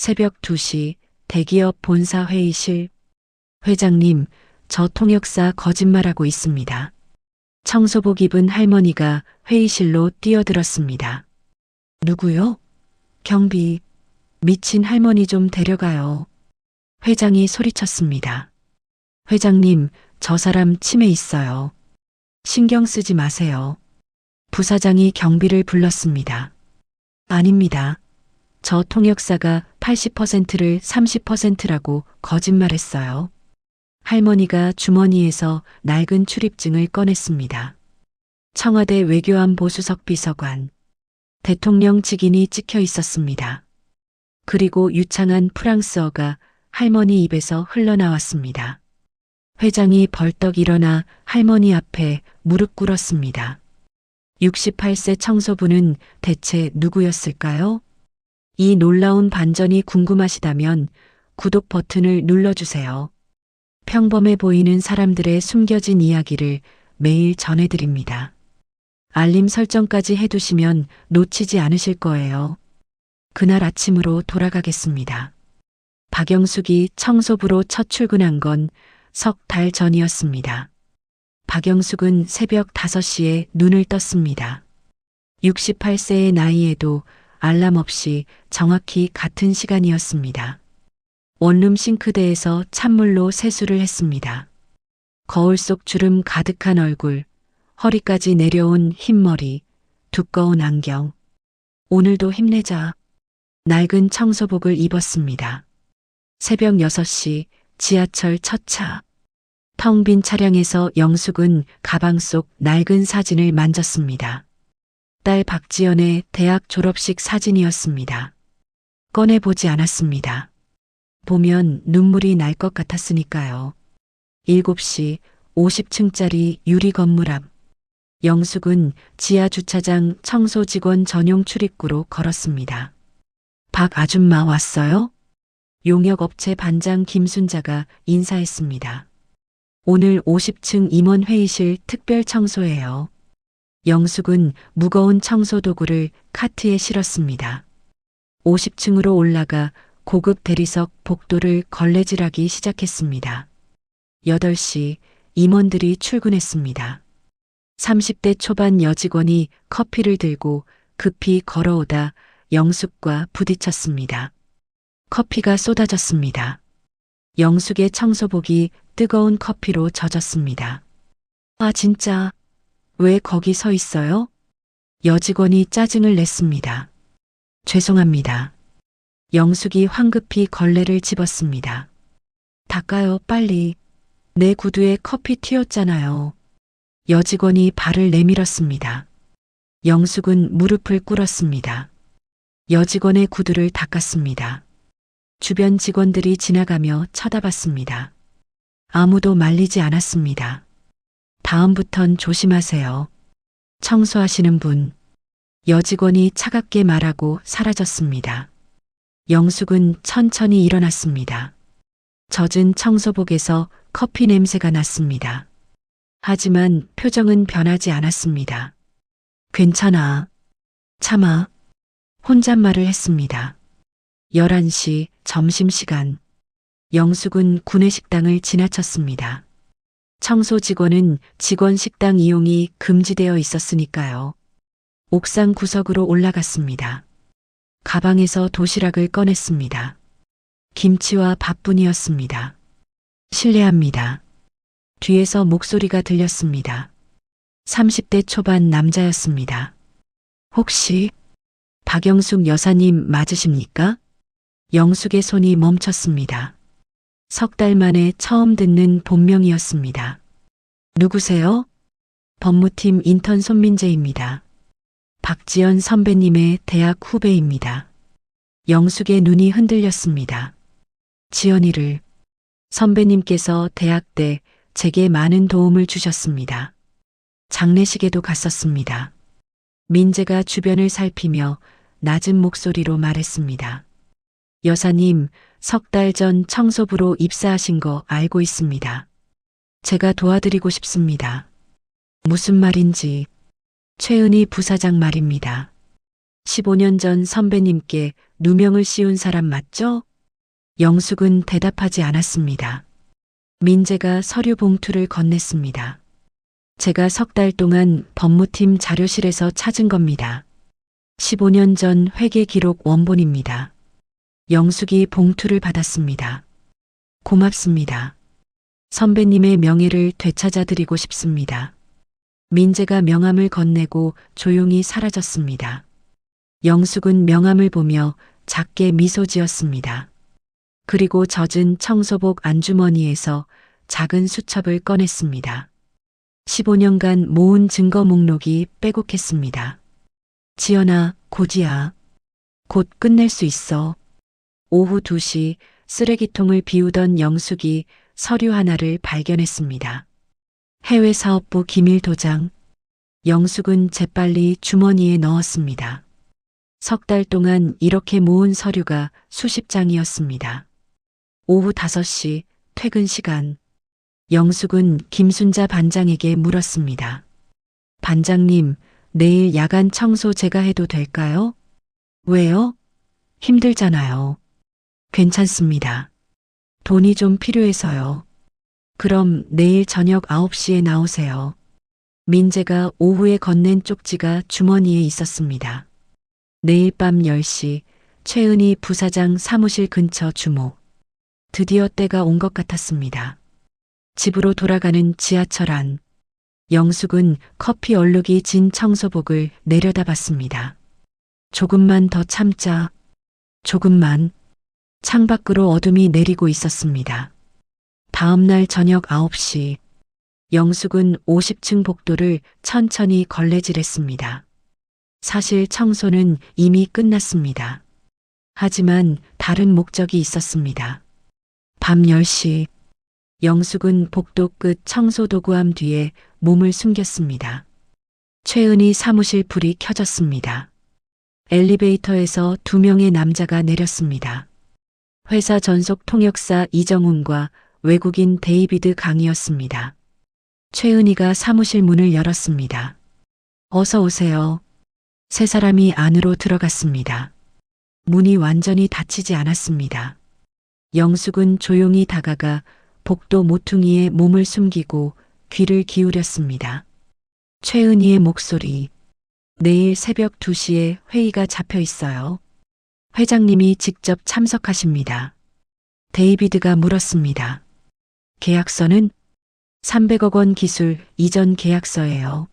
새벽 2시 대기업 본사 회의실. 회장님, 저 통역사 거짓말하고 있습니다. 청소복 입은 할머니가 회의실로 뛰어들었습니다. 누구요? 경비. 미친 할머니 좀 데려가요. 회장이 소리쳤습니다. 회장님, 저 사람 치매 있어요. 신경 쓰지 마세요. 부사장이 경비를 불렀습니다. 아닙니다. 저 통역사가 80%를 30%라고 거짓말했어요. 할머니가 주머니에서 낡은 출입증을 꺼냈습니다. 청와대 외교안 보수석 비서관. 대통령 직인이 찍혀 있었습니다. 그리고 유창한 프랑스어가 할머니 입에서 흘러나왔습니다. 회장이 벌떡 일어나 할머니 앞에 무릎 꿇었습니다. 68세 청소부는 대체 누구였을까요? 이 놀라운 반전이 궁금하시다면 구독 버튼을 눌러주세요. 평범해 보이는 사람들의 숨겨진 이야기를 매일 전해드립니다. 알림 설정까지 해두시면 놓치지 않으실 거예요. 그날 아침으로 돌아가겠습니다. 박영숙이 청소부로 첫 출근한 건 석 달 전이었습니다. 박영숙은 새벽 5시에 눈을 떴습니다. 68세의 나이에도 알람 없이 정확히 같은 시간이었습니다. 원룸 싱크대에서 찬물로 세수를 했습니다. 거울 속 주름 가득한 얼굴, 허리까지 내려온 흰머리, 두꺼운 안경. 오늘도 힘내자. 낡은 청소복을 입었습니다. 새벽 6시 지하철 첫 차. 텅 빈 차량에서 영숙은 가방 속 낡은 사진을 만졌습니다. 딸 박지연의 대학 졸업식 사진이었습니다. 꺼내보지 않았습니다. 보면 눈물이 날 것 같았으니까요. 7시 50층짜리 유리 건물 앞. 영숙은 지하 주차장 청소 직원 전용 출입구로 걸었습니다. 박 아줌마 왔어요? 용역업체 반장 김순자가 인사했습니다. 오늘 50층 임원 회의실 특별 청소예요. 영숙은 무거운 청소 도구를 카트에 실었습니다. 50층으로 올라가 고급 대리석 복도를 걸레질하기 시작했습니다. 8시 임원들이 출근했습니다. 30대 초반 여직원이 커피를 들고 급히 걸어오다 영숙과 부딪혔습니다. 커피가 쏟아졌습니다. 영숙의 청소복이 뜨거운 커피로 젖었습니다. 아, 진짜. 왜 거기 서 있어요? 여직원이 짜증을 냈습니다. 죄송합니다. 영숙이 황급히 걸레를 집었습니다. 닦아요, 빨리. 내 구두에 커피 튀었잖아요. 여직원이 발을 내밀었습니다. 영숙은 무릎을 꿇었습니다. 여직원의 구두를 닦았습니다. 주변 직원들이 지나가며 쳐다봤습니다. 아무도 말리지 않았습니다. 다음부턴 조심하세요. 청소하시는 분. 여직원이 차갑게 말하고 사라졌습니다. 영숙은 천천히 일어났습니다. 젖은 청소복에서 커피 냄새가 났습니다. 하지만 표정은 변하지 않았습니다. 괜찮아. 참아. 혼잣말을 했습니다. 11시 점심시간. 영숙은 구내식당을 지나쳤습니다. 청소 직원은 직원 식당 이용이 금지되어 있었으니까요. 옥상 구석으로 올라갔습니다. 가방에서 도시락을 꺼냈습니다. 김치와 밥뿐이었습니다. 실례합니다. 뒤에서 목소리가 들렸습니다. 30대 초반 남자였습니다. 혹시 박영숙 여사님 맞으십니까? 영숙의 손이 멈췄습니다. 석 달 만에 처음 듣는 본명이었습니다. 누구세요? 법무팀 인턴 손민재입니다. 박지연 선배님의 대학 후배입니다. 영숙의 눈이 흔들렸습니다. 지연이를. 선배님께서 대학 때 제게 많은 도움을 주셨습니다. 장례식에도 갔었습니다. 민재가 주변을 살피며 낮은 목소리로 말했습니다. 여사님, 석 달 전 청소부로 입사하신 거 알고 있습니다. 제가 도와드리고 싶습니다. 무슨 말인지. 최은희 부사장 말입니다. 15년 전 선배님께 누명을 씌운 사람 맞죠? 영숙은 대답하지 않았습니다. 민재가 서류 봉투를 건넸습니다. 제가 석 달 동안 법무팀 자료실에서 찾은 겁니다. 15년 전 회계 기록 원본입니다. 영숙이 봉투를 받았습니다. 고맙습니다. 선배님의 명예를 되찾아드리고 싶습니다. 민재가 명함을 건네고 조용히 사라졌습니다. 영숙은 명함을 보며 작게 미소 지었습니다. 그리고 젖은 청소복 안주머니에서 작은 수첩을 꺼냈습니다. 15년간 모은 증거 목록이 빼곡했습니다. 지연아, 고지야. 곧 끝낼 수 있어. 오후 2시 쓰레기통을 비우던 영숙이 서류 하나를 발견했습니다. 해외사업부 기밀 도장. 영숙은 재빨리 주머니에 넣었습니다. 석 달 동안 이렇게 모은 서류가 수십 장이었습니다. 오후 5시 퇴근 시간. 영숙은 김순자 반장에게 물었습니다. 반장님, 내일 야간 청소 제가 해도 될까요? 왜요? 힘들잖아요. 괜찮습니다. 돈이 좀 필요해서요. 그럼 내일 저녁 9시에 나오세요. 민재가 오후에 건넨 쪽지가 주머니에 있었습니다. 내일 밤 10시 최은희 부사장 사무실 근처 주목. 드디어 때가 온 것 같았습니다. 집으로 돌아가는 지하철 안. 영숙은 커피 얼룩이 진 청소복을 내려다봤습니다. 조금만 더 참자. 조금만. 창밖으로 어둠이 내리고 있었습니다. 다음 날 저녁 9시. 영숙은 50층 복도를 천천히 걸레질했습니다. 사실 청소는 이미 끝났습니다. 하지만 다른 목적이 있었습니다. 밤 10시. 영숙은 복도 끝 청소도구함 뒤에 몸을 숨겼습니다. 최은희 사무실 불이 켜졌습니다. 엘리베이터에서 2명의 남자가 내렸습니다. 회사 전속 통역사 이정훈과 외국인 데이비드 강이었습니다. 최은희가 사무실 문을 열었습니다. 어서 오세요. 세 사람이 안으로 들어갔습니다. 문이 완전히 닫히지 않았습니다. 영숙은 조용히 다가가 복도 모퉁이에 몸을 숨기고 귀를 기울였습니다. 최은희의 목소리. 내일 새벽 2시에 회의가 잡혀 있어요. 회장님이 직접 참석하십니다. 데이비드가 물었습니다. 계약서는 300억 원 기술 이전 계약서예요.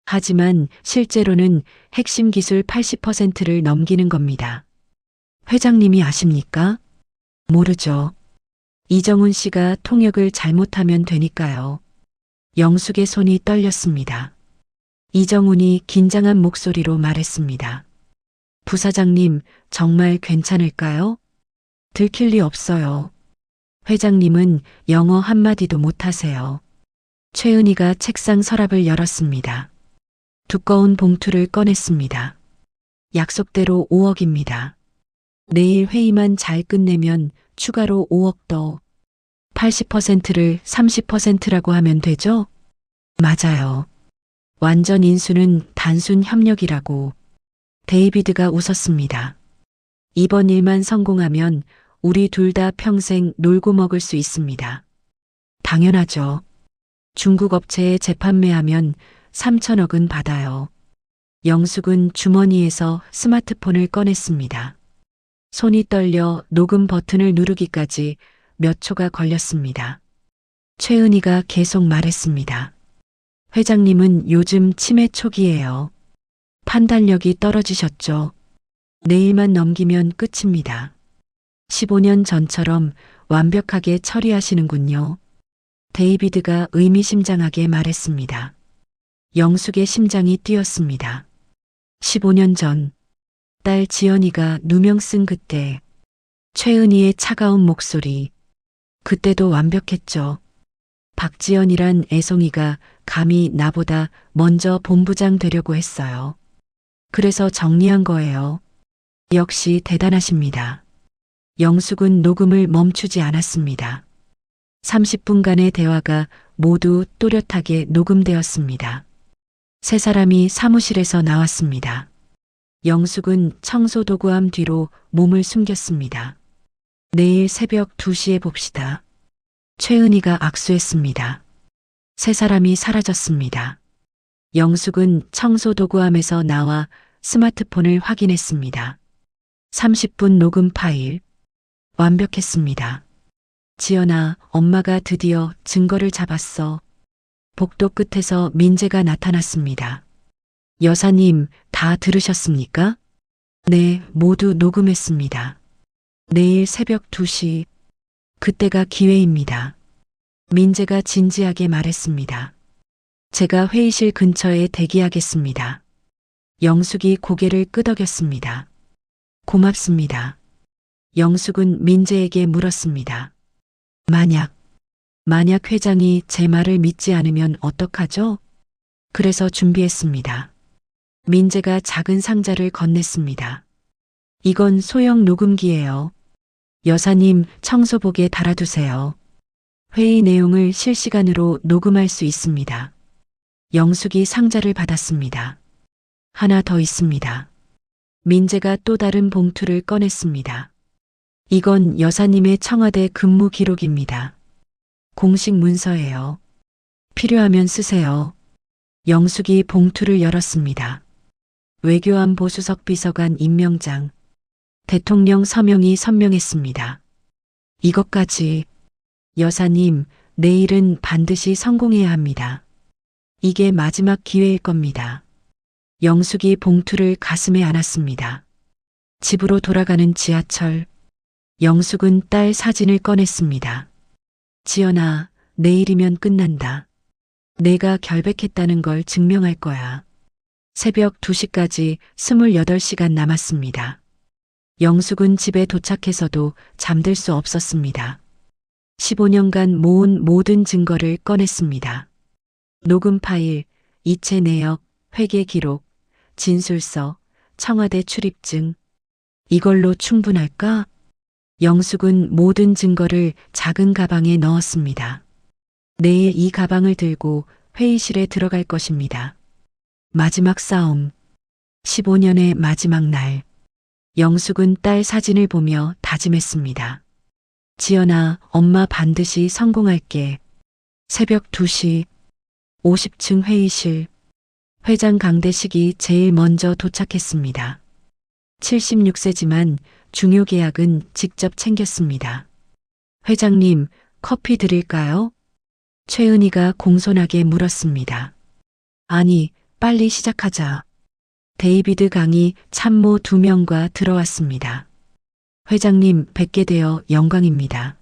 하지만 실제로는 핵심 기술 80%를 넘기는 겁니다. 회장님이 아십니까? 모르죠. 이정훈 씨가 통역을 잘못하면 되니까요. 영숙의 손이 떨렸습니다. 이정훈이 긴장한 목소리로 말했습니다. 부사장님, 정말 괜찮을까요? 들킬 리 없어요. 회장님은 영어 한마디도 못하세요. 최은희가 책상 서랍을 열었습니다. 두꺼운 봉투를 꺼냈습니다. 약속대로 5억입니다. 내일 회의만 잘 끝내면 추가로 5억 더. 80%를 30%라고 하면 되죠? 맞아요. 완전 인수는 단순 협력이라고. 데이비드가 웃었습니다. 이번 일만 성공하면 우리 둘 다 평생 놀고 먹을 수 있습니다. 당연하죠. 중국 업체에 재판매하면 3천억은 받아요. 영숙은 주머니에서 스마트폰을 꺼냈습니다. 손이 떨려 녹음 버튼을 누르기까지 몇 초가 걸렸습니다. 최은희가 계속 말했습니다. 회장님은 요즘 치매 초기예요. 판단력이 떨어지셨죠. 내일만 넘기면 끝입니다. 15년 전처럼 완벽하게 처리하시는군요. 데이비드가 의미심장하게 말했습니다. 영숙의 심장이 뛰었습니다. 15년 전, 딸 지연이가 누명 쓴 그때, 최은희의 차가운 목소리, 그때도 완벽했죠. 박지연이란 애송이가 감히 나보다 먼저 본부장 되려고 했어요. 그래서 정리한 거예요. 역시 대단하십니다. 영숙은 녹음을 멈추지 않았습니다. 30분간의 대화가 모두 또렷하게 녹음되었습니다. 세 사람이 사무실에서 나왔습니다. 영숙은 청소도구함 뒤로 몸을 숨겼습니다. 내일 새벽 2시에 봅시다. 최은희가 악수했습니다. 세 사람이 사라졌습니다. 영숙은 청소도구함에서 나와 스마트폰을 확인했습니다. 30분 녹음 파일. 완벽했습니다. 지연아, 엄마가 드디어 증거를 잡았어. 복도 끝에서 민재가 나타났습니다. 여사님, 다 들으셨습니까? 네, 모두 녹음했습니다. 내일 새벽 2시. 그때가 기회입니다. 민재가 진지하게 말했습니다. 제가 회의실 근처에 대기하겠습니다. 영숙이 고개를 끄덕였습니다. 고맙습니다. 영숙은 민재에게 물었습니다. 만약 회장이 제 말을 믿지 않으면 어떡하죠? 그래서 준비했습니다. 민재가 작은 상자를 건넸습니다. 이건 소형 녹음기예요. 여사님 청소복에 달아두세요. 회의 내용을 실시간으로 녹음할 수 있습니다. 영숙이 상자를 받았습니다. 하나 더 있습니다. 민재가 또 다른 봉투를 꺼냈습니다. 이건 여사님의 청와대 근무 기록입니다. 공식 문서예요. 필요하면 쓰세요. 영숙이 봉투를 열었습니다. 외교안보 수석 비서관 임명장. 대통령 서명이 선명했습니다. 이것까지. 여사님, 내일은 반드시 성공해야 합니다. 이게 마지막 기회일 겁니다. 영숙이 봉투를 가슴에 안았습니다. 집으로 돌아가는 지하철. 영숙은 딸 사진을 꺼냈습니다. 지연아, 내일이면 끝난다. 내가 결백했다는 걸 증명할 거야. 새벽 2시까지 28시간 남았습니다. 영숙은 집에 도착해서도 잠들 수 없었습니다. 15년간 모은 모든 증거를 꺼냈습니다. 녹음 파일, 이체 내역, 회계 기록, 진술서, 청와대 출입증. 이걸로 충분할까? 영숙은 모든 증거를 작은 가방에 넣었습니다. 내일 이 가방을 들고 회의실에 들어갈 것입니다. 마지막 싸움. 15년의 마지막 날. 영숙은 딸 사진을 보며 다짐했습니다. 지연아, 엄마 반드시 성공할게. 새벽 2시. 50층 회의실. 회장 강대식이 제일 먼저 도착했습니다. 76세지만 중요 계약은 직접 챙겼습니다. 회장님, 커피 드릴까요? 최은희가 공손하게 물었습니다. 아니, 빨리 시작하자. 데이비드 강이 참모 2명과 들어왔습니다. 회장님, 뵙게 되어 영광입니다.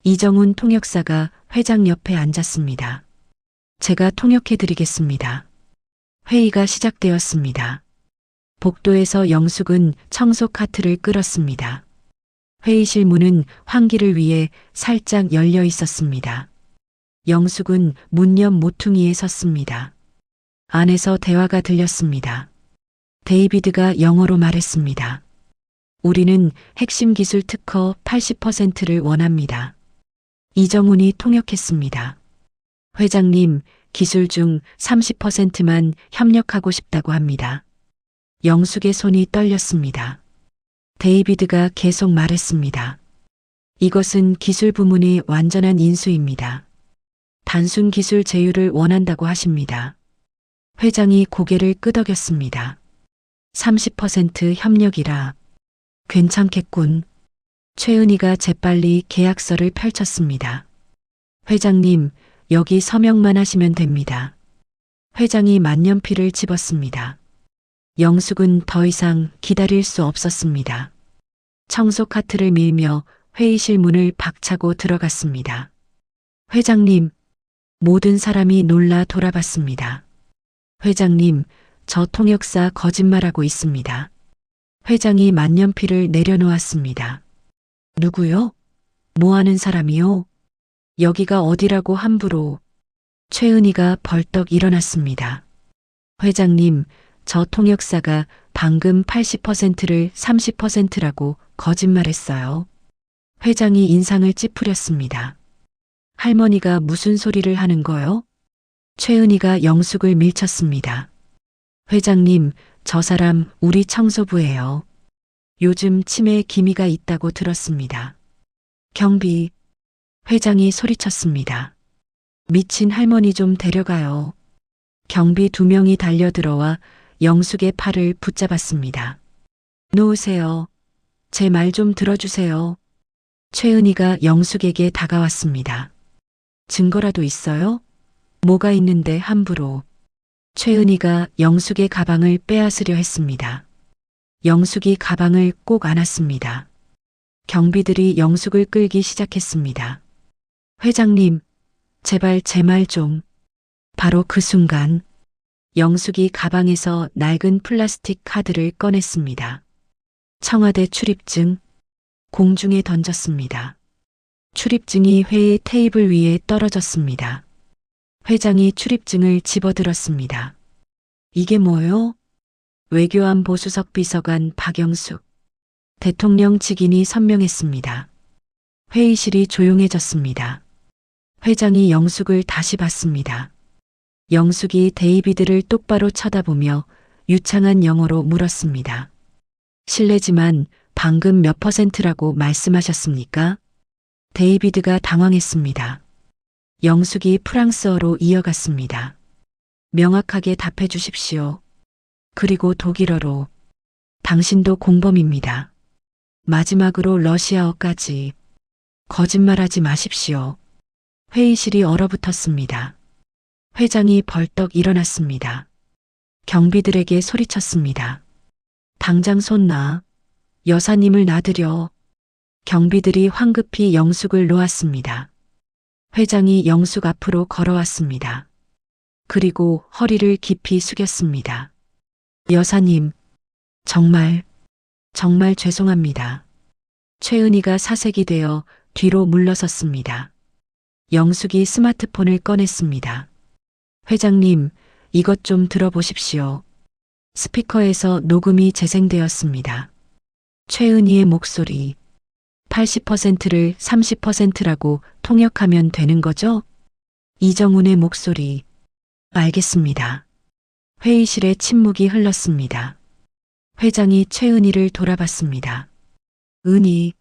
이정훈 통역사가 회장 옆에 앉았습니다. 제가 통역해드리겠습니다. 회의가 시작되었습니다. 복도에서 영숙은 청소 카트를 끌었습니다. 회의실 문은 환기를 위해 살짝 열려 있었습니다. 영숙은 문 옆 모퉁이에 섰습니다. 안에서 대화가 들렸습니다. 데이비드가 영어로 말했습니다. 우리는 핵심 기술 특허 80%를 원합니다. 이정훈이 통역했습니다. 회장님, 기술 중 30%만 협력하고 싶다고 합니다. 영숙의 손이 떨렸습니다. 데이비드가 계속 말했습니다. 이것은 기술 부문의 완전한 인수입니다. 단순 기술 제휴를 원한다고 하십니다. 회장이 고개를 끄덕였습니다. 30% 협력이라. 괜찮겠군. 최은희가 재빨리 계약서를 펼쳤습니다. 회장님, 여기 서명만 하시면 됩니다. 회장이 만년필을 집었습니다. 영숙은 더 이상 기다릴 수 없었습니다. 청소 카트를 밀며 회의실 문을 박차고 들어갔습니다. 회장님, 모든 사람이 놀라 돌아봤습니다. 회장님, 저 통역사 거짓말하고 있습니다. 회장이 만년필을 내려놓았습니다. 누구요? 뭐 하는 사람이요? 여기가 어디라고 함부로. 최은희가 벌떡 일어났습니다. 회장님, 저 통역사가 방금 80%를 30%라고 거짓말했어요. 회장이 인상을 찌푸렸습니다. 할머니가 무슨 소리를 하는 거요? 최은희가 영숙을 밀쳤습니다. 회장님, 저 사람 우리 청소부예요. 요즘 치매에 기미가 있다고 들었습니다. 경비, 회장이 소리쳤습니다. 미친 할머니 좀 데려가요. 경비 2명이 달려들어와 영숙의 팔을 붙잡았습니다. 놓으세요. 제 말 좀 들어주세요. 최은희가 영숙에게 다가왔습니다. 증거라도 있어요? 뭐가 있는데 함부로. 최은희가 영숙의 가방을 빼앗으려 했습니다. 영숙이 가방을 꼭 안았습니다. 경비들이 영숙을 끌기 시작했습니다. 회장님, 제발 제 말 좀. 바로 그 순간 영숙이 가방에서 낡은 플라스틱 카드를 꺼냈습니다. 청와대 출입증, 공중에 던졌습니다. 출입증이 회의 테이블 위에 떨어졌습니다. 회장이 출입증을 집어들었습니다. 이게 뭐요? 외교안보 수석 비서관 박영숙. 대통령 직인이 선명했습니다. 회의실이 조용해졌습니다. 회장이 영숙을 다시 봤습니다. 영숙이 데이비드를 똑바로 쳐다보며 유창한 영어로 물었습니다. 실례지만 방금 몇 %라고 말씀하셨습니까? 데이비드가 당황했습니다. 영숙이 프랑스어로 이어갔습니다. 명확하게 답해 주십시오. 그리고 독일어로. 당신도 공범입니다. 마지막으로 러시아어까지. 거짓말하지 마십시오. 회의실이 얼어붙었습니다. 회장이 벌떡 일어났습니다. 경비들에게 소리쳤습니다. 당장 손 놔. 여사님을 놔드려. 경비들이 황급히 영숙을 놓았습니다. 회장이 영숙 앞으로 걸어왔습니다. 그리고 허리를 깊이 숙였습니다. 여사님, 정말 죄송합니다. 최은희가 사색이 되어 뒤로 물러섰습니다. 영숙이 스마트폰을 꺼냈습니다. 회장님, 이것 좀 들어보십시오. 스피커에서 녹음이 재생되었습니다. 최은희의 목소리. 80%를 30%라고 통역하면 되는 거죠? 이정훈의 목소리. 알겠습니다. 회의실에 침묵이 흘렀습니다. 회장이 최은희를 돌아봤습니다. 은희,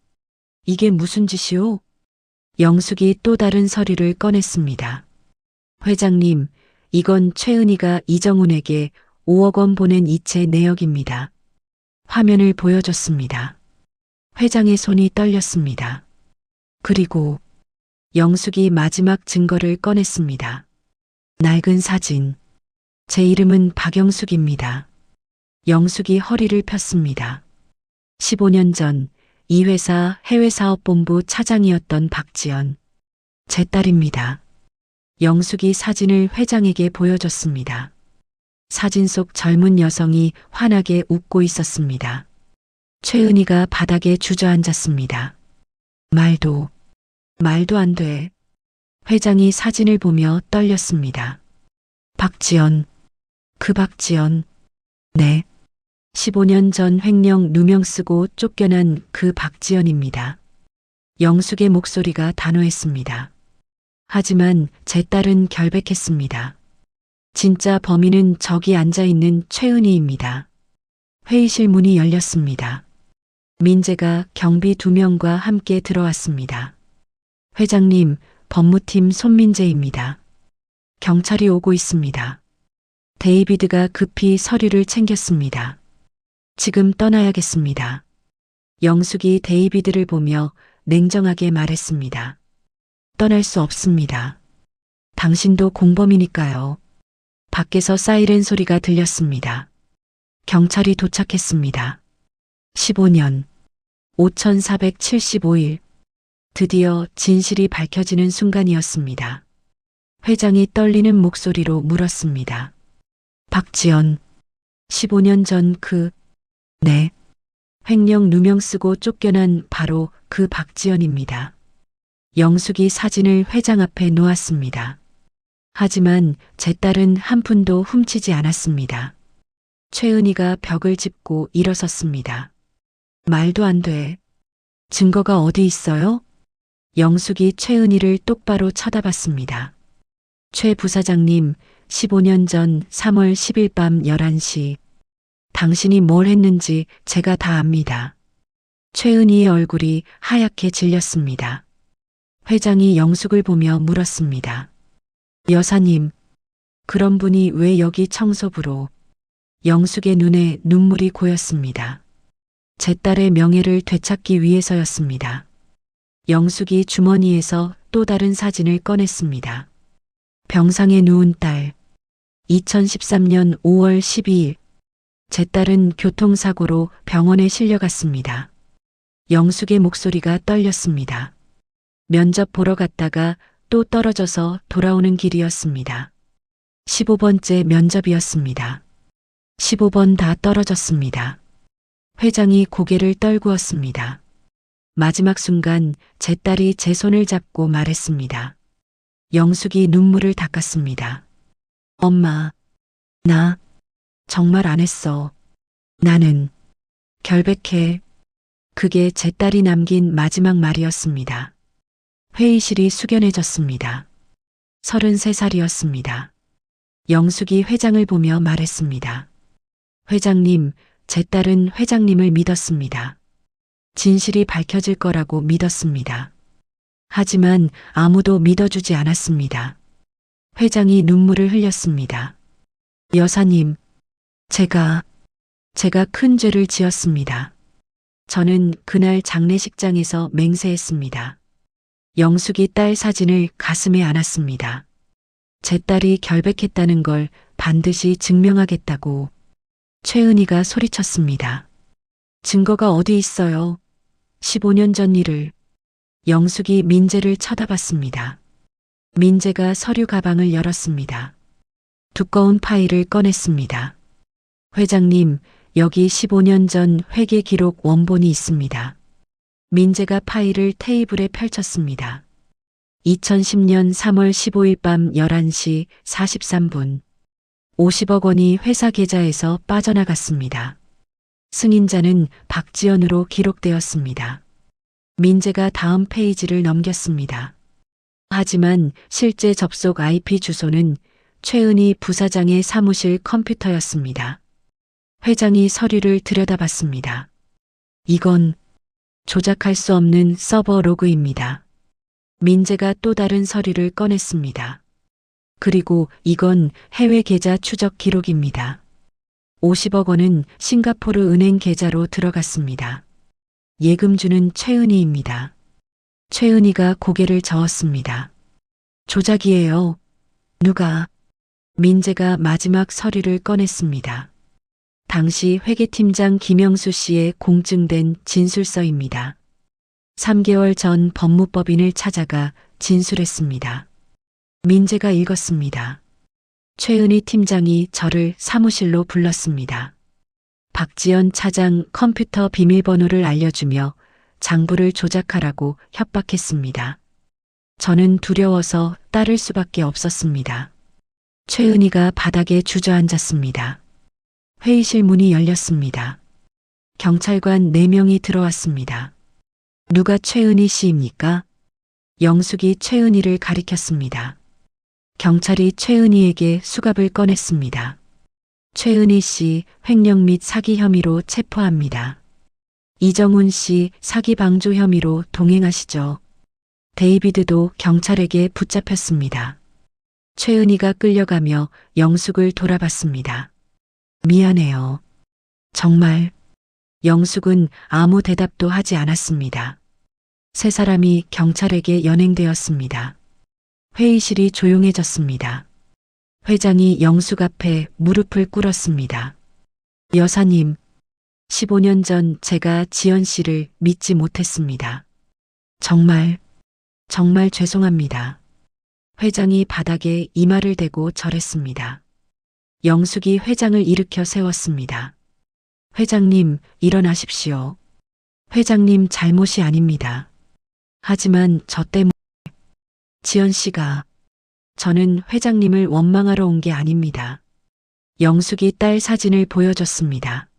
이게 무슨 짓이오? 영숙이 또 다른 서류를 꺼냈습니다. 회장님, 이건 최은희가 이정훈에게 5억 원 보낸 이체 내역입니다. 화면을 보여줬습니다. 회장의 손이 떨렸습니다. 그리고 영숙이 마지막 증거를 꺼냈습니다. 낡은 사진. 제 이름은 박영숙입니다. 영숙이 허리를 폈습니다. 15년 전 이 회사 해외사업본부 차장이었던 박지연. 제 딸입니다. 영숙이 사진을 회장에게 보여줬습니다. 사진 속 젊은 여성이 환하게 웃고 있었습니다. 최은희가 바닥에 주저앉았습니다. 말도 안 돼. 회장이 사진을 보며 떨렸습니다. 박지연, 그 박지연. 네. 15년 전 횡령 누명 쓰고 쫓겨난 그 박지연입니다. 영숙의 목소리가 단호했습니다. 하지만 제 딸은 결백했습니다. 진짜 범인은 저기 앉아있는 최은희입니다. 회의실 문이 열렸습니다. 민재가 경비 2명과 함께 들어왔습니다. 회장님, 법무팀 손민재입니다. 경찰이 오고 있습니다. 데이비드가 급히 서류를 챙겼습니다. 지금 떠나야겠습니다. 영숙이 데이비드를 보며 냉정하게 말했습니다. 떠날 수 없습니다. 당신도 공범이니까요. 밖에서 사이렌 소리가 들렸습니다. 경찰이 도착했습니다. 15년 5475일. 드디어 진실이 밝혀지는 순간이었습니다. 회장이 떨리는 목소리로 물었습니다. 박지연, 15년 전 네. 횡령 누명 쓰고 쫓겨난 바로 그 박지연입니다. 영숙이 사진을 회장 앞에 놓았습니다. 하지만 제 딸은 한 푼도 훔치지 않았습니다. 최은희가 벽을 짚고 일어섰습니다. 말도 안 돼. 증거가 어디 있어요? 영숙이 최은희를 똑바로 쳐다봤습니다. 최 부사장님, 15년 전 3월 10일 밤 11시 당신이 뭘 했는지 제가 다 압니다. 최은희의 얼굴이 하얗게 질렸습니다. 회장이 영숙을 보며 물었습니다. 여사님, 그런 분이 왜 여기 청소부로? 영숙의 눈에 눈물이 고였습니다. 제 딸의 명예를 되찾기 위해서였습니다. 영숙이 주머니에서 또 다른 사진을 꺼냈습니다. 병상에 누운 딸. 2013년 5월 12일. 제 딸은 교통사고로 병원에 실려갔습니다. 영숙의 목소리가 떨렸습니다. 면접 보러 갔다가 또 떨어져서 돌아오는 길이었습니다. 15번째 면접이었습니다. 15번 다 떨어졌습니다. 회장이 고개를 떨구었습니다. 마지막 순간 제 딸이 제 손을 잡고 말했습니다. 영숙이 눈물을 닦았습니다. 엄마, 나 정말 안 했어. 나는 결백해. 그게 제 딸이 남긴 마지막 말이었습니다. 회의실이 숙연해졌습니다. 33살이었습니다. 영숙이 회장을 보며 말했습니다. 회장님, 제 딸은 회장님을 믿었습니다. 진실이 밝혀질 거라고 믿었습니다. 하지만 아무도 믿어주지 않았습니다. 회장이 눈물을 흘렸습니다. 여사님, 제가 큰 죄를 지었습니다. 저는 그날 장례식장에서 맹세했습니다. 영숙이 딸 사진을 가슴에 안았습니다. 제 딸이 결백했다는 걸 반드시 증명하겠다고. 최은희가 소리쳤습니다. 증거가 어디 있어요? 15년 전 일을. 영숙이 민재를 쳐다봤습니다. 민재가 서류 가방을 열었습니다. 두꺼운 파일을 꺼냈습니다. 회장님, 여기 15년 전 회계 기록 원본이 있습니다. 민재가 파일을 테이블에 펼쳤습니다. 2010년 3월 15일 밤 11시 43분. 50억 원이 회사 계좌에서 빠져나갔습니다. 승인자는 박지연으로 기록되었습니다. 민재가 다음 페이지를 넘겼습니다. 하지만 실제 접속 IP 주소는 최은희 부사장의 사무실 컴퓨터였습니다. 회장이 서류를 들여다봤습니다. 이건 조작할 수 없는 서버 로그입니다. 민재가 또 다른 서류를 꺼냈습니다. 그리고 이건 해외 계좌 추적 기록입니다. 50억 원은 싱가포르 은행 계좌로 들어갔습니다. 예금주는 최은희입니다. 최은희가 고개를 저었습니다. 조작이에요. 누가? 민재가 마지막 서류를 꺼냈습니다. 당시 회계팀장 김영수 씨의 공증된 진술서입니다. 3개월 전 법무법인을 찾아가 진술했습니다. 민재가 읽었습니다. 최은희 팀장이 저를 사무실로 불렀습니다. 박지연 차장 컴퓨터 비밀번호를 알려주며 장부를 조작하라고 협박했습니다. 저는 두려워서 따를 수밖에 없었습니다. 최은희가 바닥에 주저앉았습니다. 회의실 문이 열렸습니다. 경찰관 4명이 들어왔습니다. 누가 최은희 씨입니까? 영숙이 최은희를 가리켰습니다. 경찰이 최은희에게 수갑을 꺼냈습니다. 최은희 씨 횡령 및 사기 혐의로 체포합니다. 이정훈 씨 사기 방조 혐의로 동행하시죠. 데이비드도 경찰에게 붙잡혔습니다. 최은희가 끌려가며 영숙을 돌아봤습니다. 미안해요. 정말. 영숙은 아무 대답도 하지 않았습니다. 세 사람이 경찰에게 연행되었습니다. 회의실이 조용해졌습니다. 회장이 영숙 앞에 무릎을 꿇었습니다. 여사님, 15년 전 제가 지연 씨를 믿지 못했습니다. 정말 죄송합니다. 회장이 바닥에 이마를 대고 절했습니다. 영숙이 회장을 일으켜 세웠습니다. 회장님, 일어나십시오. 회장님 잘못이 아닙니다. 하지만 저 때문에 지연 씨가 저는 회장님을 원망하러 온 게 아닙니다. 영숙이 딸 사진을 보여줬습니다.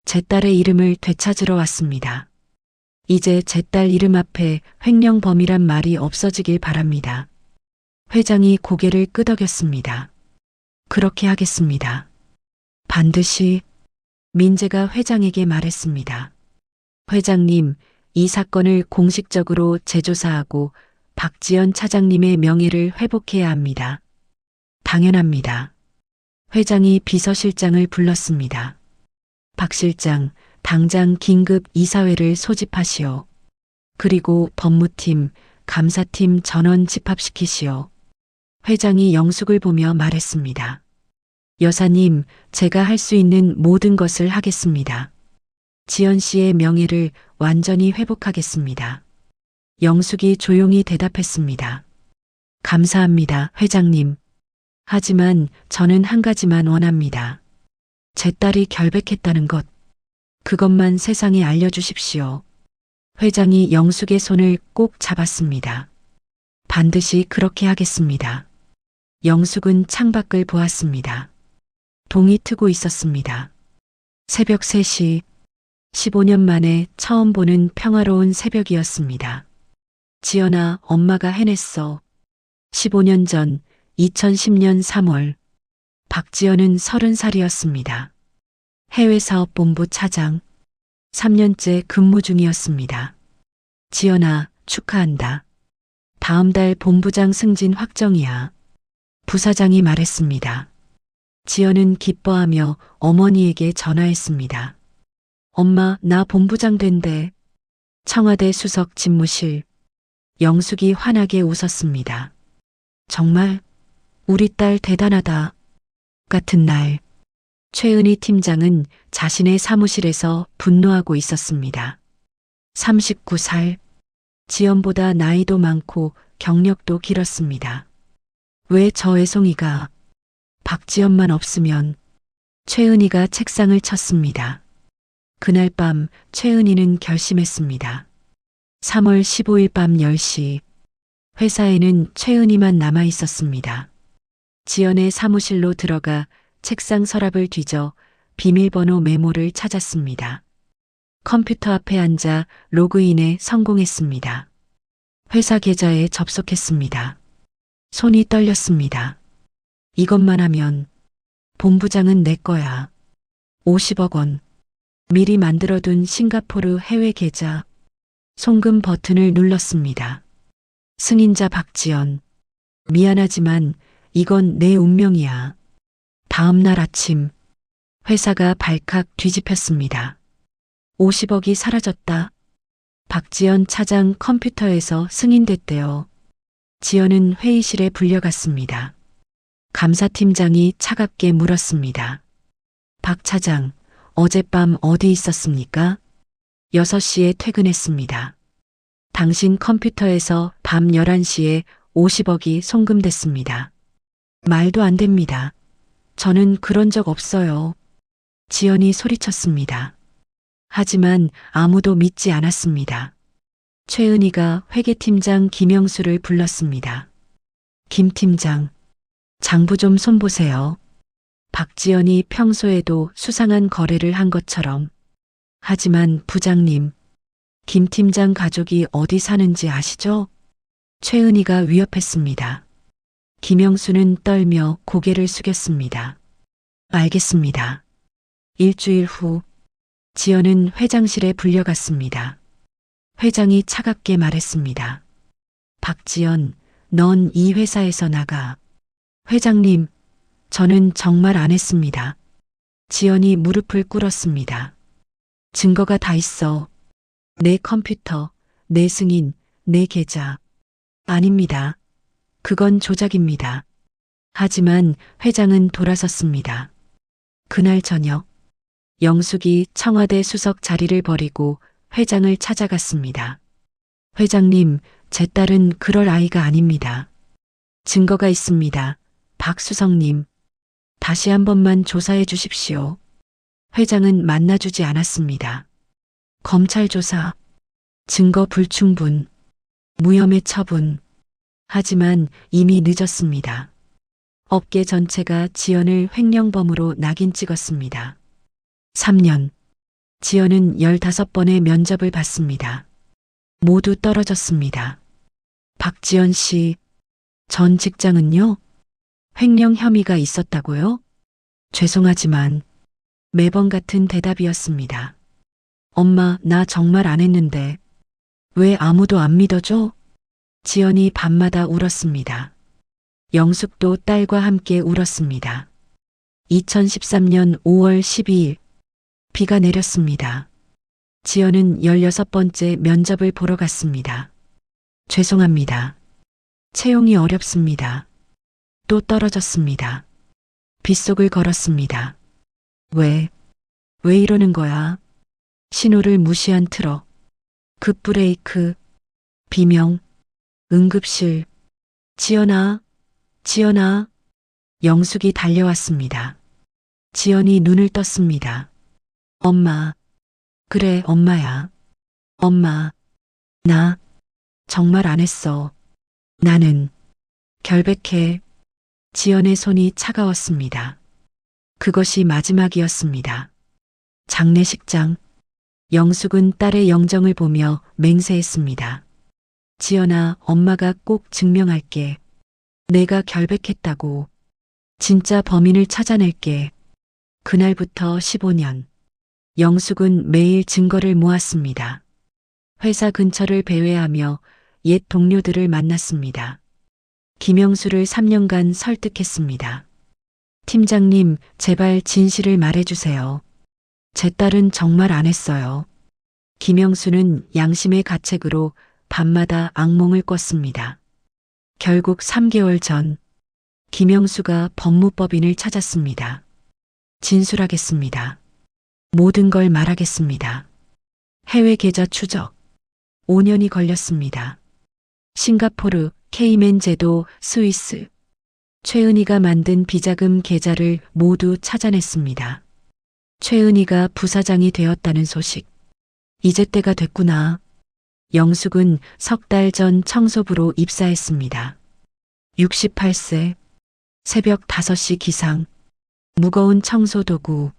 제 딸의 이름을 되찾으러 왔습니다. 이제 제 딸 이름 앞에 횡령범이란 말이 없어지길 바랍니다. 회장이 고개를 끄덕였습니다. 그렇게 하겠습니다. 반드시. 민재가 회장에게 말했습니다. 회장님, 이 사건을 공식적으로 재조사하고 박지연 차장님의 명예를 회복해야 합니다. 당연합니다. 회장이 비서실장을 불렀습니다. 박 실장, 당장 긴급 이사회를 소집하시오. 그리고 법무팀, 감사팀 전원 집합시키시오. 회장이 영숙을 보며 말했습니다. 여사님, 제가 할 수 있는 모든 것을 하겠습니다. 지연 씨의 명예를 완전히 회복하겠습니다. 영숙이 조용히 대답했습니다. 감사합니다, 회장님. 하지만 저는 한 가지만 원합니다. 제 딸이 결백했다는 것. 그것만 세상에 알려주십시오. 회장이 영숙의 손을 꼭 잡았습니다. 반드시 그렇게 하겠습니다. 영숙은 창밖을 보았습니다. 동이 트고 있었습니다. 새벽 3시, 15년 만에 처음 보는 평화로운 새벽이었습니다. 지연아, 엄마가 해냈어. 15년 전 2010년 3월 박지연은 30살이었습니다. 해외사업본부 차장, 3년째 근무 중이었습니다. 지연아, 축하한다. 다음 달 본부장 승진 확정이야. 부사장이 말했습니다. 지연은 기뻐하며 어머니에게 전화했습니다. 엄마, 나 본부장 된대. 청와대 수석 집무실. 영숙이 환하게 웃었습니다. 정말? 우리 딸 대단하다. 같은 날, 최은희 팀장은 자신의 사무실에서 분노하고 있었습니다. 39살, 지연보다 나이도 많고 경력도 길었습니다. 왜 저 애송이가 박지연만 없으면. 최은희가 책상을 쳤습니다. 그날 밤 최은희는 결심했습니다. 3월 15일 밤 10시 회사에는 최은희만 남아 있었습니다. 지연의 사무실로 들어가 책상 서랍을 뒤져 비밀번호 메모를 찾았습니다. 컴퓨터 앞에 앉아 로그인에 성공했습니다. 회사 계좌에 접속했습니다. 손이 떨렸습니다. 이것만 하면 본부장은 내 거야. 50억 원. 미리 만들어둔 싱가포르 해외 계좌. 송금 버튼을 눌렀습니다. 승인자 박지연. 미안하지만 이건 내 운명이야. 다음 날 아침 회사가 발칵 뒤집혔습니다. 50억이 사라졌다. 박지연 차장 컴퓨터에서 승인됐대요. 지연은 회의실에 불려갔습니다. 감사팀장이 차갑게 물었습니다. 박 차장, 어젯밤 어디 있었습니까? 6시에 퇴근했습니다. 당신 컴퓨터에서 밤 11시에 50억이 송금됐습니다. 말도 안 됩니다. 저는 그런 적 없어요. 지연이 소리쳤습니다. 하지만 아무도 믿지 않았습니다. 최은희가 회계팀장 김영수를 불렀습니다. 김 팀장, 장부 좀 손보세요. 박지연이 평소에도 수상한 거래를 한 것처럼. 하지만 부장님, 김 팀장 가족이 어디 사는지 아시죠? 최은희가 위협했습니다. 김영수는 떨며 고개를 숙였습니다. 알겠습니다. 일주일 후 지연은 회장실에 불려갔습니다. 회장이 차갑게 말했습니다. 박지연, 넌 이 회사에서 나가. 회장님, 저는 정말 안 했습니다. 지연이 무릎을 꿇었습니다. 증거가 다 있어. 내 컴퓨터, 내 승인, 내 계좌. 아닙니다. 그건 조작입니다. 하지만 회장은 돌아섰습니다. 그날 저녁, 영숙이 청와대 수석 자리를 버리고 회장을 찾아갔습니다. 회장님, 제 딸은 그럴 아이가 아닙니다. 증거가 있습니다. 박 수석님, 다시 한 번만 조사해 주십시오. 회장은 만나주지 않았습니다. 검찰 조사, 증거 불충분, 무혐의 처분. 하지만 이미 늦었습니다. 업계 전체가 지연을 횡령범으로 낙인 찍었습니다. 3년, 지연은 15번의 면접을 봤습니다. 모두 떨어졌습니다. 박지연 씨, 전 직장은요? 횡령 혐의가 있었다고요? 죄송하지만 매번 같은 대답이었습니다. 엄마, 나 정말 안 했는데. 왜 아무도 안 믿어줘? 지연이 밤마다 울었습니다. 영숙도 딸과 함께 울었습니다. 2013년 5월 12일, 비가 내렸습니다. 지연은 16번째 면접을 보러 갔습니다. 죄송합니다. 채용이 어렵습니다. 또 떨어졌습니다. 빗속을 걸었습니다. 왜 이러는 거야? 신호를 무시한 트럭, 급브레이크, 비명, 응급실. 지연아, 지연아. 영숙이 달려왔습니다. 지연이 눈을 떴습니다. 엄마. 그래, 엄마야. 엄마, 나 정말 안 했어. 나는 결백해. 지연의 손이 차가웠습니다. 그것이 마지막이었습니다. 장례식장. 영숙은 딸의 영정을 보며 맹세했습니다. 지연아, 엄마가 꼭 증명할게. 내가 결백했다고. 진짜 범인을 찾아낼게. 그날부터 15년. 영숙은 매일 증거를 모았습니다. 회사 근처를 배회하며 옛 동료들을 만났습니다. 김영수를 3년간 설득했습니다. 팀장님, 제발 진실을 말해주세요. 제 딸은 정말 안 했어요. 김영수는 양심의 가책으로 밤마다 악몽을 꿨습니다. 결국 3개월 전, 김영수가 법무법인을 찾았습니다. 진술하겠습니다. 모든 걸 말하겠습니다. 해외 계좌 추적. 5년이 걸렸습니다. 싱가포르, 케이맨 제도, 스위스. 최은희가 만든 비자금 계좌를 모두 찾아냈습니다. 최은희가 부사장이 되었다는 소식. 이제 때가 됐구나. 영숙은 석 달 전 청소부로 입사했습니다. 68세. 새벽 5시 기상. 무거운 청소도구.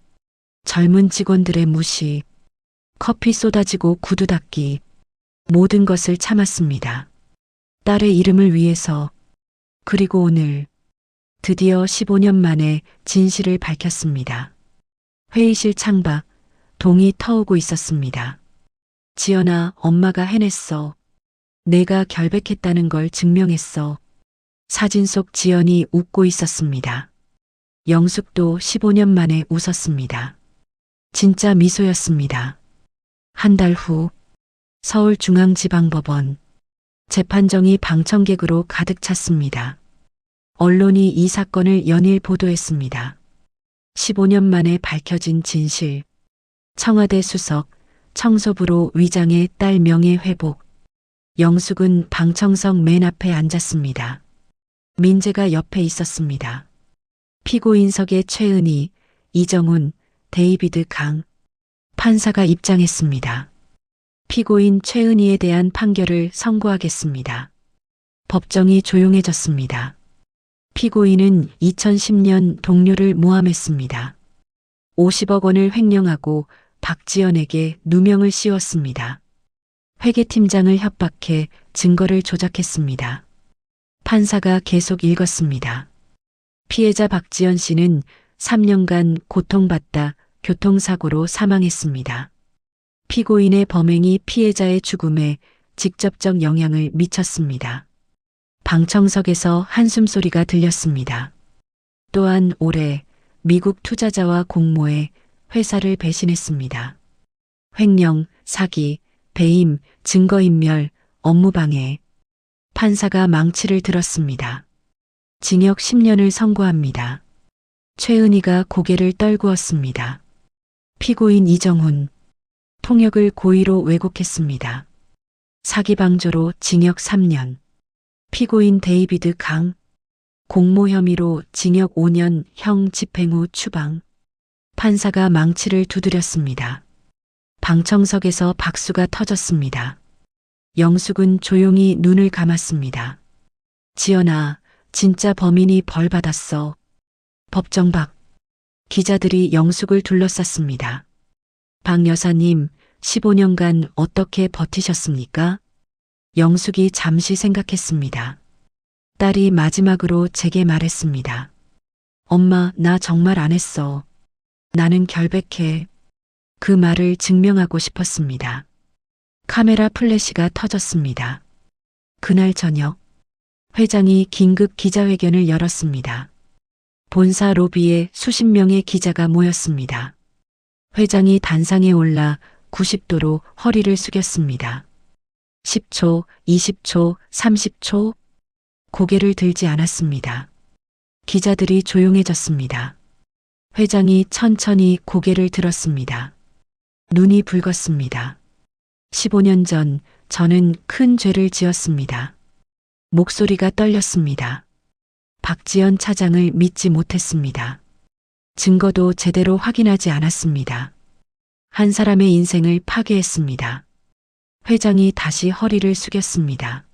젊은 직원들의 무시. 커피 쏟아지고 구두 닦기. 모든 것을 참았습니다. 딸의 이름을 위해서. 그리고 오늘 드디어 15년 만에 진실을 밝혔습니다. 회의실 창밖 동이 터오고 있었습니다. 지연아, 엄마가 해냈어. 내가 결백했다는 걸 증명했어. 사진 속 지연이 웃고 있었습니다. 영숙도 15년 만에 웃었습니다. 진짜 미소였습니다. 한 달 후 서울중앙지방법원. 재판정이 방청객으로 가득 찼습니다. 언론이 이 사건을 연일 보도했습니다. 15년 만에 밝혀진 진실. 청와대 수석, 청소부로 위장해 딸 명예 회복. 영숙은 방청석 맨 앞에 앉았습니다. 민재가 옆에 있었습니다. 피고인석에 최은희, 이정훈, 데이비드 강. 판사가 입장했습니다. 피고인 최은희에 대한 판결을 선고하겠습니다. 법정이 조용해졌습니다. 피고인은 2010년 동료를 모함했습니다. 50억 원을 횡령하고 박지연에게 누명을 씌웠습니다. 회계팀장을 협박해 증거를 조작했습니다. 판사가 계속 읽었습니다. 피해자 박지연 씨는 3년간 고통받다 교통사고로 사망했습니다. 피고인의 범행이 피해자의 죽음에 직접적 영향을 미쳤습니다. 방청석에서 한숨소리가 들렸습니다. 또한 올해 미국 투자자와 공모해 회사를 배신했습니다. 횡령, 사기, 배임, 증거인멸, 업무방해. 판사가 망치를 들었습니다. 징역 10년을 선고합니다. 최은희가 고개를 떨구었습니다. 피고인 이정훈. 통역을 고의로 왜곡했습니다. 사기방조로 징역 3년. 피고인 데이비드 강. 공모 혐의로 징역 5년 형 집행 후 추방. 판사가 망치를 두드렸습니다. 방청석에서 박수가 터졌습니다. 영숙은 조용히 눈을 감았습니다. 지연아, 진짜 범인이 벌 받았어. 법정 밖. 기자들이 영숙을 둘러쌌습니다. 박 여사님, 15년간 어떻게 버티셨습니까? 영숙이 잠시 생각했습니다. 딸이 마지막으로 제게 말했습니다. 엄마, 나 정말 안 했어. 나는 결백해. 그 말을 증명하고 싶었습니다. 카메라 플래시가 터졌습니다. 그날 저녁, 회장이 긴급 기자회견을 열었습니다. 본사 로비에 수십 명의 기자가 모였습니다. 회장이 단상에 올라 90도로 허리를 숙였습니다. 10초, 20초, 30초, 고개를 들지 않았습니다. 기자들이 조용해졌습니다. 회장이 천천히 고개를 들었습니다. 눈이 붉었습니다. 15년 전 저는 큰 죄를 지었습니다. 목소리가 떨렸습니다. 박지연 차장을 믿지 못했습니다. 증거도 제대로 확인하지 않았습니다. 한 사람의 인생을 파괴했습니다. 회장이 다시 허리를 숙였습니다.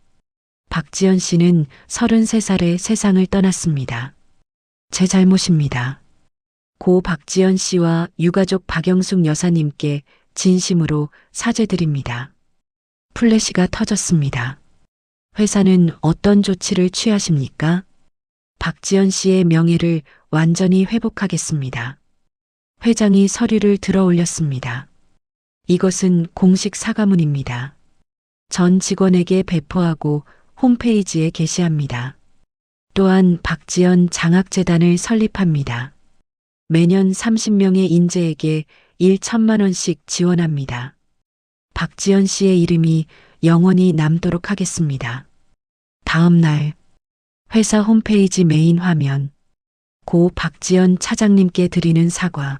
박지연 씨는 33살에 세상을 떠났습니다. 제 잘못입니다. 고 박지연 씨와 유가족 박영숙 여사님께 진심으로 사죄드립니다. 플래시가 터졌습니다. 회사는 어떤 조치를 취하십니까? 박지연 씨의 명예를 완전히 회복하겠습니다. 회장이 서류를 들어 올렸습니다. 이것은 공식 사과문입니다. 전 직원에게 배포하고 홈페이지에 게시합니다. 또한 박지연 장학재단을 설립합니다. 매년 30명의 인재에게 1,000만 원씩 지원합니다. 박지연 씨의 이름이 영원히 남도록 하겠습니다. 다음 날 회사 홈페이지 메인 화면 고 박지연 차장님께 드리는 사과.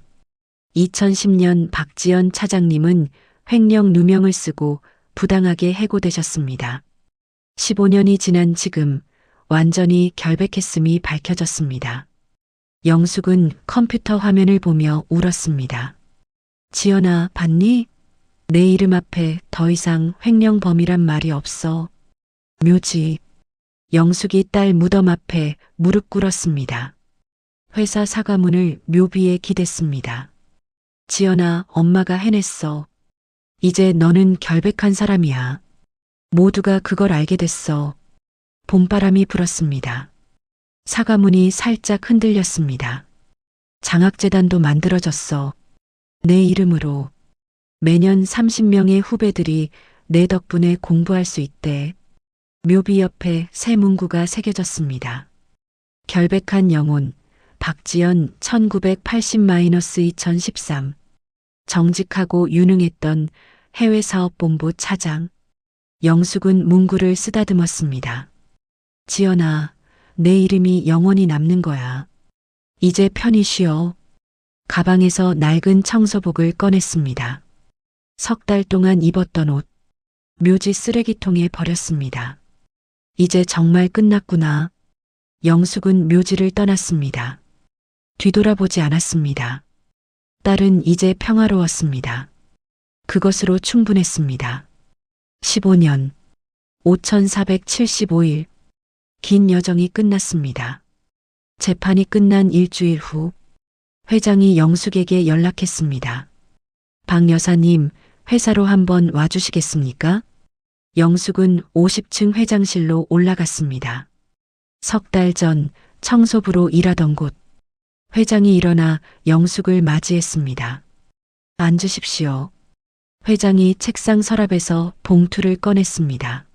2010년 박지연 차장님은 횡령 누명을 쓰고 부당하게 해고되셨습니다. 15년이 지난 지금 완전히 결백했음이 밝혀졌습니다. 영숙은 컴퓨터 화면을 보며 울었습니다. 지연아, 봤니? 내 이름 앞에 더 이상 횡령범이란 말이 없어. 묘지. 영숙이 딸 무덤 앞에 무릎 꿇었습니다. 회사 사과문을 묘비에 기댔습니다. 지연아, 엄마가 해냈어. 이제 너는 결백한 사람이야. 모두가 그걸 알게 됐어. 봄바람이 불었습니다. 사과문이 살짝 흔들렸습니다. 장학재단도 만들어졌어. 내 이름으로. 매년 30명의 후배들이 내 덕분에 공부할 수 있대. 묘비 옆에 새 문구가 새겨졌습니다. 결백한 영혼, 박지연 1980-2013. 정직하고 유능했던 해외사업본부 차장. 영숙은 문구를 쓰다듬었습니다. 지연아, 내 이름이 영원히 남는 거야. 이제 편히 쉬어. 가방에서 낡은 청소복을 꺼냈습니다. 석 달 동안 입었던 옷, 묘지 쓰레기통에 버렸습니다. 이제 정말 끝났구나. 영숙은 묘지를 떠났습니다. 뒤돌아보지 않았습니다. 딸은 이제 평화로웠습니다. 그것으로 충분했습니다. 15년, 5475일, 긴 여정이 끝났습니다. 재판이 끝난 일주일 후, 회장이 영숙에게 연락했습니다. 박 여사님, 회사로 한번 와주시겠습니까? 영숙은 50층 회장실로 올라갔습니다. 석 달 전 청소부로 일하던 곳. 회장이 일어나 영숙을 맞이했습니다. 앉으십시오. 회장이 책상 서랍에서 봉투를 꺼냈습니다.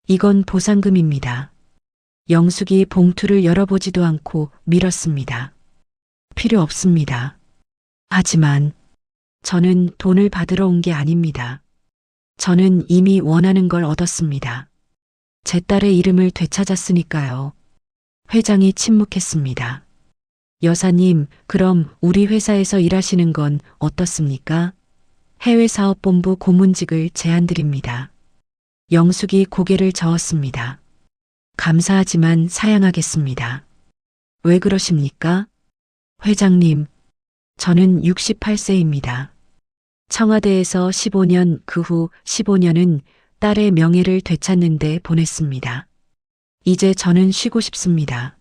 이건 보상금입니다. 영숙이 봉투를 열어보지도 않고 밀었습니다. 필요 없습니다. 하지만 저는 돈을 받으러 온 게 아닙니다. 저는 이미 원하는 걸 얻었습니다. 제 딸의 이름을 되찾았으니까요. 회장이 침묵했습니다. 여사님, 그럼 우리 회사에서 일하시는 건 어떻습니까? 해외사업본부 고문직을 제안드립니다. 영숙이 고개를 저었습니다. 감사하지만 사양하겠습니다. 왜 그러십니까? 회장님, 저는 68세입니다. 청와대에서 15년, 그 후 15년은 딸의 명예를 되찾는 데 보냈습니다. 이제 저는 쉬고 싶습니다.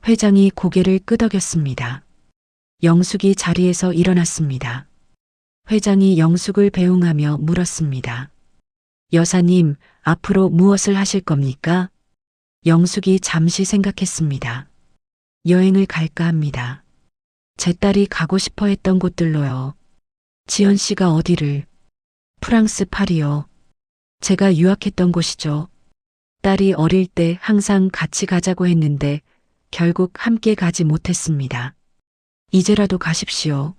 회장이 고개를 끄덕였습니다. 영숙이 자리에서 일어났습니다. 회장이 영숙을 배웅하며 물었습니다. 여사님, 앞으로 무엇을 하실 겁니까? 영숙이 잠시 생각했습니다. 여행을 갈까 합니다. 제 딸이 가고 싶어 했던 곳들로요. 지연 씨가 어디를? 프랑스 파리요. 제가 유학했던 곳이죠. 딸이 어릴 때 항상 같이 가자고 했는데 결국 함께 가지 못했습니다. 이제라도 가십시오.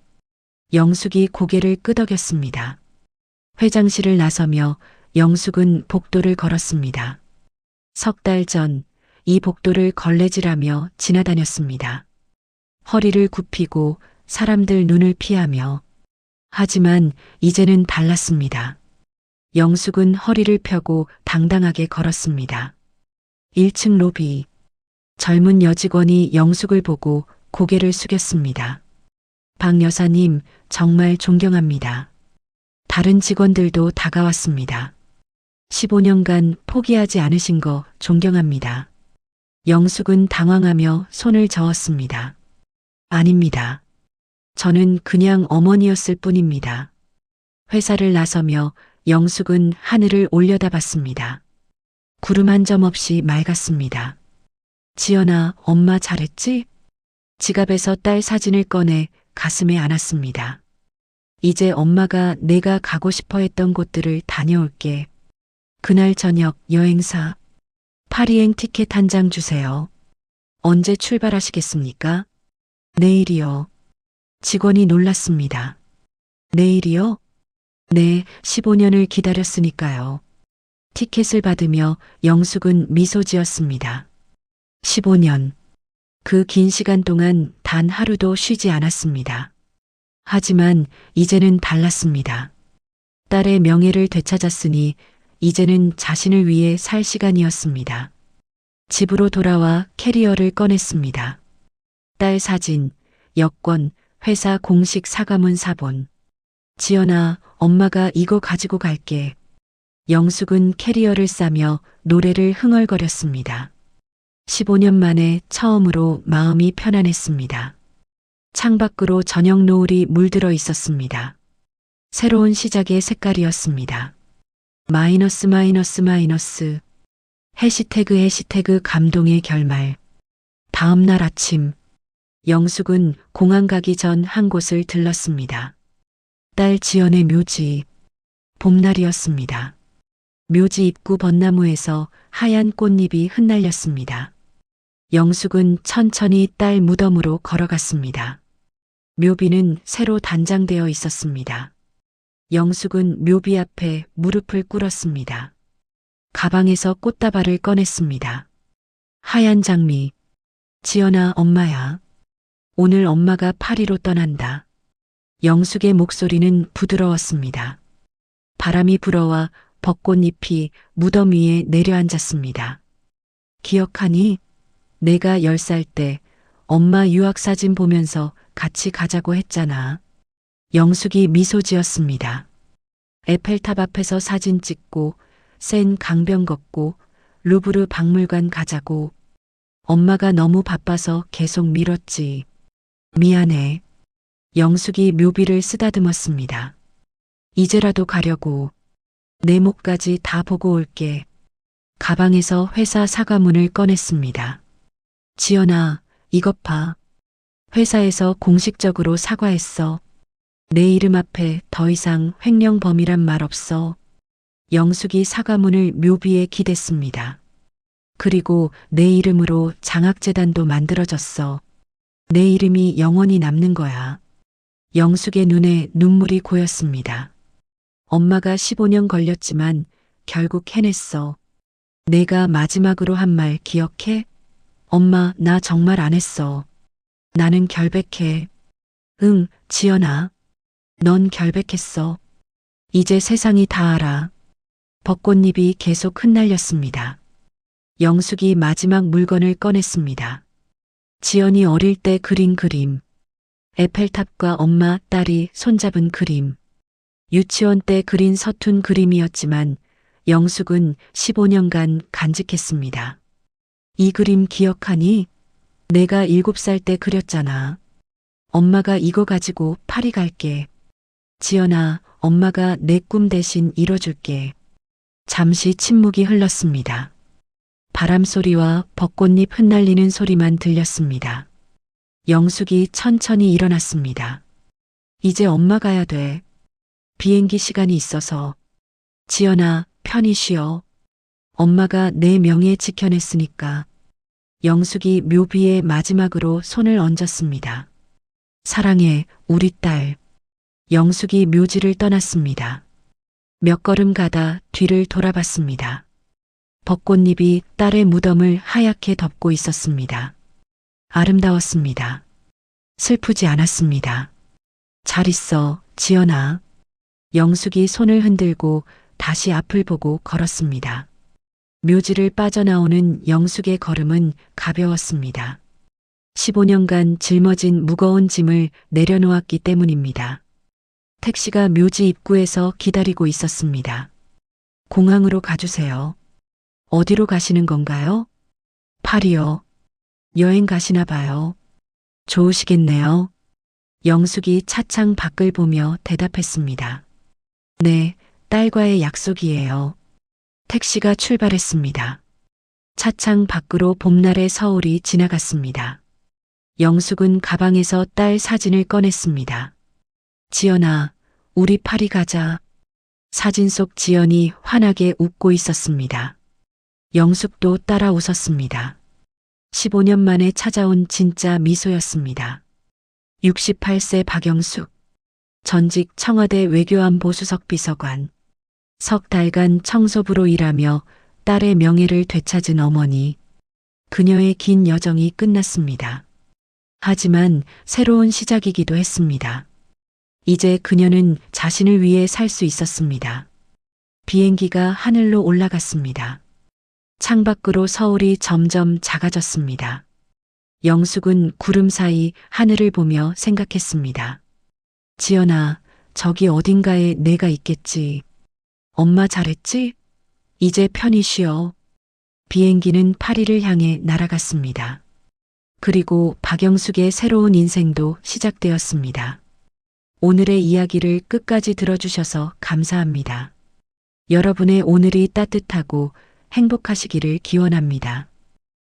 영숙이 고개를 끄덕였습니다. 회장실을 나서며 영숙은 복도를 걸었습니다. 석 달 전 이 복도를 걸레질하며 지나다녔습니다. 허리를 굽히고 사람들 눈을 피하며. 하지만 이제는 달랐습니다. 영숙은 허리를 펴고 당당하게 걸었습니다. 1층 로비. 젊은 여직원이 영숙을 보고 고개를 숙였습니다. 박 여사님, 정말 존경합니다. 다른 직원들도 다가왔습니다. 15년간 포기하지 않으신 거 존경합니다. 영숙은 당황하며 손을 저었습니다. 아닙니다. 저는 그냥 어머니였을 뿐입니다. 회사를 나서며 영숙은 하늘을 올려다봤습니다. 구름 한 점 없이 맑았습니다. 지연아, 엄마 잘했지? 지갑에서 딸 사진을 꺼내 가슴에 안았습니다. 이제 엄마가 내가 가고 싶어 했던 곳들을 다녀올게. 그날 저녁 여행사. 파리행 티켓 한 장 주세요. 언제 출발하시겠습니까? 내일이요. 직원이 놀랐습니다. 내일이요? 네, 15년을 기다렸으니까요. 티켓을 받으며 영숙은 미소 지었습니다. 15년. 그 긴 시간 동안 단 하루도 쉬지 않았습니다. 하지만 이제는 달랐습니다. 딸의 명예를 되찾았으니 이제는 자신을 위해 살 시간이었습니다. 집으로 돌아와 캐리어를 꺼냈습니다. 딸 사진, 여권, 회사 공식 사과문 사본. 지연아, 엄마가 이거 가지고 갈게. 영숙은 캐리어를 싸며 노래를 흥얼거렸습니다. 15년 만에 처음으로 마음이 편안했습니다. 창밖으로 저녁 노을이 물들어 있었습니다. 새로운 시작의 색깔이었습니다. 마이너스 마이너스 마이너스. 해시태그 감동의 결말. 다음 날 아침 영숙은 공항 가기 전 한 곳을 들렀습니다. 딸 지연의 묘지. 봄날이었습니다. 묘지 입구 벚나무에서 하얀 꽃잎이 흩날렸습니다. 영숙은 천천히 딸 무덤으로 걸어갔습니다. 묘비는 새로 단장되어 있었습니다. 영숙은 묘비 앞에 무릎을 꿇었습니다. 가방에서 꽃다발을 꺼냈습니다. 하얀 장미. 지연아, 엄마야. 오늘 엄마가 파리로 떠난다. 영숙의 목소리는 부드러웠습니다. 바람이 불어와 벚꽃잎이 무덤 위에 내려앉았습니다. 기억하니? 내가 10살 때 엄마 유학사진 보면서 같이 가자고 했잖아. 영숙이 미소 지었습니다. 에펠탑 앞에서 사진 찍고 센 강변 걷고 루브르 박물관 가자고. 엄마가 너무 바빠서 계속 미뤘지. 미안해. 영숙이 묘비를 쓰다듬었습니다. 이제라도 가려고. 내 목까지 다 보고 올게. 가방에서 회사 사과문을 꺼냈습니다. 지연아, 이것 봐. 회사에서 공식적으로 사과했어. 내 이름 앞에 더 이상 횡령범이란 말 없어. 영숙이 사과문을 묘비에 기댔습니다. 그리고 내 이름으로 장학재단도 만들어졌어. 내 이름이 영원히 남는 거야. 영숙의 눈에 눈물이 고였습니다. 엄마가 15년 걸렸지만 결국 해냈어. 내가 마지막으로 한 말 기억해? 엄마, 나 정말 안 했어. 나는 결백해. 응, 지연아. 넌 결백했어. 이제 세상이 다 알아. 벚꽃잎이 계속 흩날렸습니다. 영숙이 마지막 물건을 꺼냈습니다. 지연이 어릴 때 그린 그림. 에펠탑과 엄마, 딸이 손잡은 그림. 유치원 때 그린 서툰 그림이었지만 영숙은 15년간 간직했습니다. 이 그림 기억하니? 내가 7살 때 그렸잖아. 엄마가 이거 가지고 파리 갈게. 지연아, 엄마가 내 꿈 대신 이뤄줄게. 잠시 침묵이 흘렀습니다. 바람 소리와 벚꽃잎 흩날리는 소리만 들렸습니다. 영숙이 천천히 일어났습니다. 이제 엄마 가야 돼. 비행기 시간이 있어서. 지연아, 편히 쉬어. 엄마가 내 명예 지켜냈으니까. 영숙이 묘비에 마지막으로 손을 얹었습니다. 사랑해, 우리 딸. 영숙이 묘지를 떠났습니다. 몇 걸음 가다 뒤를 돌아봤습니다. 벚꽃잎이 딸의 무덤을 하얗게 덮고 있었습니다. 아름다웠습니다. 슬프지 않았습니다. 잘 있어, 지연아. 영숙이 손을 흔들고 다시 앞을 보고 걸었습니다. 묘지를 빠져나오는 영숙의 걸음은 가벼웠습니다. 15년간 짊어진 무거운 짐을 내려놓았기 때문입니다. 택시가 묘지 입구에서 기다리고 있었습니다. 공항으로 가주세요. 어디로 가시는 건가요? 파리요. 여행 가시나 봐요. 좋으시겠네요. 영숙이 차창 밖을 보며 대답했습니다. 네, 딸과의 약속이에요. 택시가 출발했습니다. 차창 밖으로 봄날의 서울이 지나갔습니다. 영숙은 가방에서 딸 사진을 꺼냈습니다. 지연아, 우리 파리 가자. 사진 속 지연이 환하게 웃고 있었습니다. 영숙도 따라 웃었습니다. 15년 만에 찾아온 진짜 미소였습니다. 68세 박영숙, 전직 청와대 외교안보수석 비서관, 석 달간 청소부로 일하며 딸의 명예를 되찾은 어머니. 그녀의 긴 여정이 끝났습니다. 하지만 새로운 시작이기도 했습니다. 이제 그녀는 자신을 위해 살 수 있었습니다. 비행기가 하늘로 올라갔습니다. 창밖으로 서울이 점점 작아졌습니다. 영숙은 구름 사이 하늘을 보며 생각했습니다. 지연아, 저기 어딘가에 내가 있겠지. 엄마 잘했지? 이제 편히 쉬어. 비행기는 파리를 향해 날아갔습니다. 그리고 박영숙의 새로운 인생도 시작되었습니다. 오늘의 이야기를 끝까지 들어주셔서 감사합니다. 여러분의 오늘이 따뜻하고 행복하시기를 기원합니다.